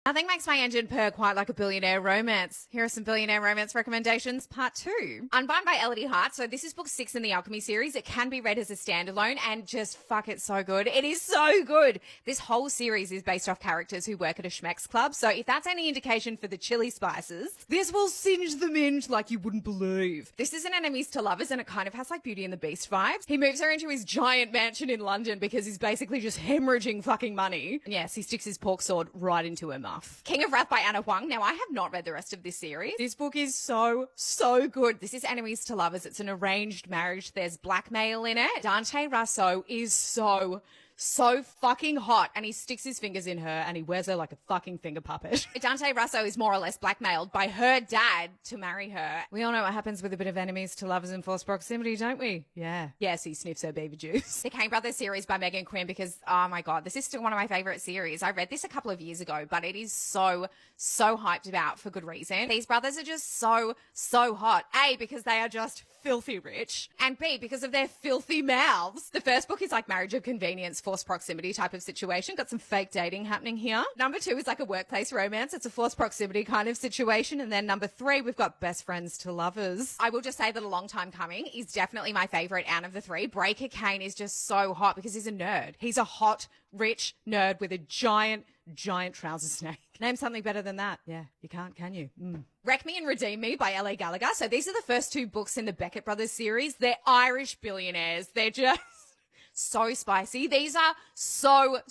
Nothing makes my engine purr quite like a billionaire romance. Here are some billionaire romance recommendations. Part 2. Unbind by Elodie Hart. So this is book 6 in the Alchemy series. It can be read as a standalone and just fuck, it's so good. It is so good. This whole series is based off characters who work at a Schmeck's club. So if that's any indication for the chili spices, this will singe the minge like you wouldn't believe. This is an enemies to lovers and it kind of has like Beauty and the Beast vibes. He moves her into his giant mansion in London because he's basically just hemorrhaging fucking money. And yes, he sticks his pork sword right into her mouth. King of Wrath by Anna Huang. Now, I have not read the rest of this series. This book is so good. This is enemies to lovers. It's an arranged marriage. There's blackmail in it. Dante Russo is so fucking hot, and he sticks his fingers in her and he wears her like a fucking finger puppet. Dante Russo is more or less blackmailed by her dad to marry her. We all know what happens with a bit of enemies to lovers in forced proximity, don't we? Yeah. Yes, he sniffs her baby juice. The Kane Brothers series by Megan Quinn, because, oh my God, this is still one of my favorite series. I read this a couple of years ago, but it is so hyped about for good reason. These brothers are just so hot. A, because they are just filthy rich, and B, because of their filthy mouths. The first book is like marriage of convenience, forced proximity type of situation. Got some fake dating happening here. Number 2 is like a workplace romance. It's a forced proximity kind of situation. And then number 3, we've got best friends to lovers. I will just say that A Long Time Coming is definitely my favorite out of the 3. Breaker Kane is just so hot because he's a nerd. He's a hot, rich nerd with a giant trouser snake. Name something better than that. Yeah, you can't, can you? Wreck Me and Redeem Me by L.A. Gallagher. So these are the first 2 books in the Beckett Brothers series. They're Irish billionaires. They're just so spicy. These are so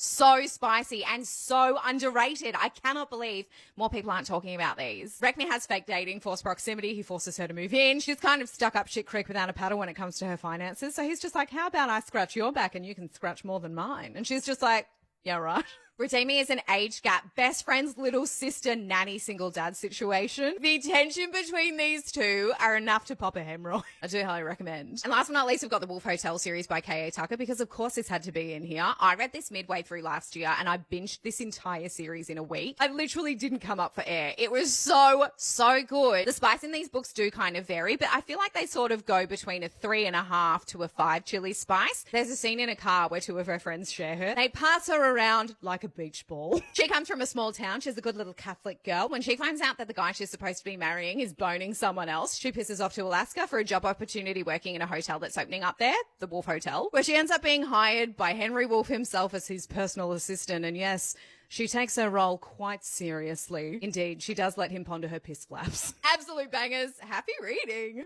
spicy and so underrated. I cannot believe more people aren't talking about these. Wreck Me has fake dating, forced proximity. He forces her to move in. She's kind of stuck up shit creek without a paddle when it comes to her finances. So he's just like, how about I scratch your back and you can scratch more than mine? And she's just like, yeah, right. Redeem Me is an age gap, best friend's little sister, nanny, single dad situation. The tension between these two are enough to pop a hemorrhoid. I do highly recommend. And last but not least, we've got the Wolf Hotel series by K.A. Tucker, because of course this had to be in here. I read this midway through last year and I binged this entire series in a week. I literally didn't come up for air. It was so good. The spice in these books do kind of vary, but I feel like they sort of go between a 3.5 to a 5 chili spice. There's a scene in a car where 2 of her friends share her. They pass her around like a beach ball. She comes from a small town. She's a good little Catholic girl. When she finds out that the guy she's supposed to be marrying is boning someone else, she pisses off to Alaska for a job opportunity working in a hotel that's opening up there, the Wolf Hotel, where she ends up being hired by Henry Wolf himself as his personal assistant. And yes, she takes her role quite seriously. Indeed, she does let him ponder her piss flaps. Absolute bangers. Happy reading.